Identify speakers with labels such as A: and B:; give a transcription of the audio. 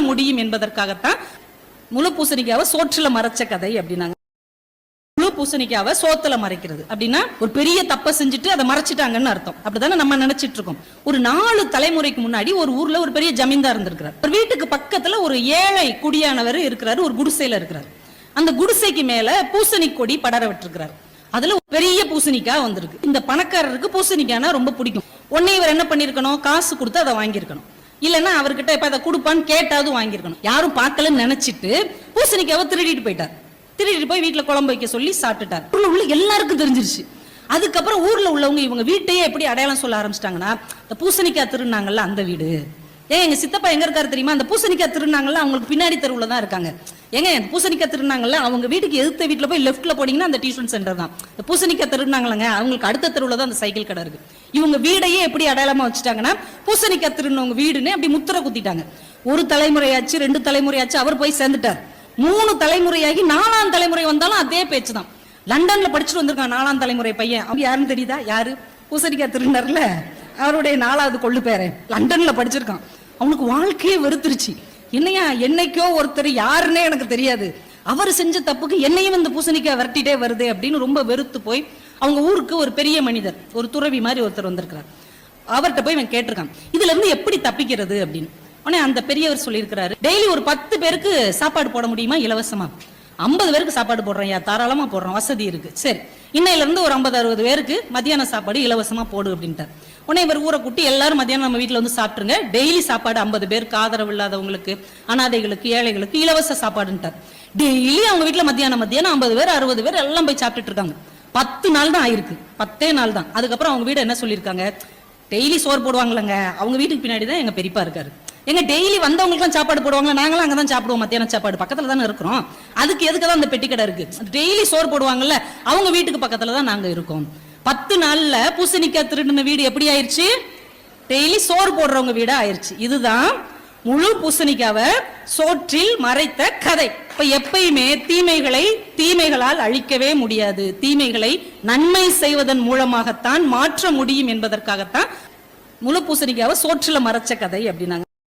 A: முடியும் என்பதற்காகத்தான் முழு பூசணிக்காவை சோற்றுல மறைச்ச கதை அப்படின்னாங்க. முழு பூசணிக்காவை சோத்துல மறைக்கிறது அப்படின்னா ஒரு பெரிய தப்பை செஞ்சுட்டு அதை மறைச்சிட்டாங்கன்னு அர்த்தம். அப்படித்தானே நம்ம நினைச்சிட்டு இருக்கோம். ஒரு 4 தலைமுறைக்கு முன்னாடி ஒரு ஊர்ல ஒரு பெரிய ஜமீன்தார் இருந்திருக்கிறார். ஒரு வீட்டுக்கு பக்கத்துல ஒரு ஏழை குடியானவர் இருக்கிறாரு, ஒரு குடிசையில இருக்கிறார். அந்த குடிசைக்கு மேல பூசணி கொடி படர விட்டுருக்கிறார். அதுல பெரிய பூசணிக்காய் வந்திருக்கு. இந்த பணக்காரருக்கு பூசணிக்காய்னா ரொம்ப பிடிக்கும். உடனே இவர் என்ன பண்ணிருக்கணும், காசு கொடுத்து அதை வாங்கியிருக்கணும். இல்லன்னா அவர்கிட்ட இப்ப அதை கொடுப்பான்னு கேட்டாவது வாங்கியிருக்கணும். யாரும் பார்க்கலன்னு நினைச்சிட்டு பூசணிக்காவை திருடிட்டு போயிட்டார். திருடிட்டு போய் வீட்டுல குழம்பு வைக்க சொல்லி சாப்பிட்டுட்டார். ஊர்ல உள்ள எல்லாருக்கும் தெரிஞ்சிருச்சு. அதுக்கப்புறம் ஊர்ல உள்ளவங்க இவங்க வீட்டையே எப்படி அடையாளம் சொல்ல ஆரம்பிச்சிட்டாங்கன்னா, இந்த பூசணிக்காய் திருநாங்கல்ல அந்த வீடு. எங்க சித்தப்பா எங்க இருக்காரு தெரியுமா, அந்த பூசணிக்காய் திருநாங்கல்ல அவங்களுக்கு பின்னாடி தெருவுல தான் இருக்காங்க. பூசணிக்காய் திருநாங்கல்ல அவங்க வீட்டுக்கு எதிர்த்த வீட்டுல போய் லெஃப்ட்ல போனீங்கன்னா அந்த டியூஷன் சென்டர் தான். இந்த பூசணிக்காய் திருநாங்கலங்க அவங்களுக்கு அடுத்த தெருவுல தான் அந்த சைக்கிள் கடை இருக்கு. இவங்க வீடையே எப்படி அடையாளமா வச்சுட்டாங்கன்னா பூசணிக்காய் திருநவங்க வீடுன்னு அப்படி முத்திரை குத்திட்டாங்க. ஒரு தலைமுறையாச்சு, 2 தலைமுறையாச்சு, அவர் போய் சேர்ந்துட்டார். 3 தலைமுறையாகி 4ஆம் தலைமுறை வந்தாலும் அதே பேச்சு தான். லண்டன்ல படிச்சுட்டு வந்திருக்கான் 4ஆம் தலைமுறை பையன். அவங்க யாருன்னு தெரியுதா? யாரு? பூசணிக்காய் திருநர்ல அவருடைய 4வது கொள்ளு பேர லண்டன்ல படிச்சிருக்கான். அவனுக்கு வாழ்க்கையே வெறுத்துருச்சு. என்னையா என்னைக்கோ ஒருத்தர் யாருன்னே எனக்கு தெரியாது, அவர் செஞ்ச தப்புக்கு என்னையும் இந்த பூசணிக்காய் விரட்டிட்டே வருது அப்படின்னு ரொம்ப வெறுத்து போய் அவங்க ஊருக்கு ஒரு பெரிய மனிதர், ஒரு துறவி மாதிரி ஒருத்தர் வந்திருக்கிறார். அவர்கிட்ட போய் இவன் கேட்டிருக்கான், இதுல இருந்து எப்படி தப்பிக்கிறது அப்படின்னு. உடனே அந்த பெரியவர் சொல்லியிருக்கிறாரு, டெய்லி ஒரு 10 பேருக்கு சாப்பாடு போட முடியுமா இலவசமா? 50 பேருக்கு சாப்பாடு போடுறேன், தாராளமா போடுறோம், வசதி இருக்கு. சரி, இன்னையில இருந்து ஒரு 50-60 பேருக்கு மத்தியான சாப்பாடு இலவசமா போடு அப்படின்ட்டார். உடனே இவர் ஊரை கூட்டி எல்லாரும் மத்தியானம் நம்ம வீட்டுல வந்து சாப்பிட்டுருங்க, டெய்லி சாப்பாடு 50 பேருக்கு, ஆதரவு இல்லாதவங்களுக்கு, அனாதைகளுக்கு, ஏழைகளுக்கு இலவச சாப்பாடுன்ட்டார். டெய்லி அவங்க வீட்டுல மத்தியானம் 50 பேர் 60 பேர் எல்லாம் போய் சாப்பிட்டுட்டு இருக்காங்க. 10 நாள் தான் ஆயிருக்கு, 10 நாள் தான். அதுக்கப்புறம் அவங்க வீடு என்ன சொல்லியிருக்காங்க, டெய்லி சோறு போடுவாங்களங்க, அவங்க வீட்டுக்கு பின்னாடி தான் எங்க பெரியப்பா இருக்காரு. எங்க டெய்லி வந்தவங்களுக்கு தான் சாப்பாடு போடுவாங்க, நாங்களும் அங்கதான் சாப்பிடுவோம், மத்தியானம் சாப்பாடு பக்கத்துல தானே இருக்கிறோம், அதுக்கு எதுக்குதான் அந்த பெட்டி கடை இருக்கு, டெய்லி சோறு போடுவாங்கல்ல அவங்க வீட்டுக்கு பக்கத்துல தான் நாங்க இருக்கோம். 10 நாள்ல பூசணிக்காய் திருடின வீடு எப்படி ஆயிருச்சு, டெய்லி சோறு போடுறவங்க வீடா ஆயிருச்சு. இதுதான் முழு பூசணிக்காவை சோற்றில் மறைத்த கதை. இப்ப எப்பயுமே தீமைகளால் அழிக்கவே முடியாது, தீமைகளை நன்மை செய்வதன் மூலமாகத்தான் மாற்ற முடியும் என்பதற்காகத்தான் முழு பூசணிக்காவை சோற்றுல மறைச்ச கதை அப்படின்னாங்க.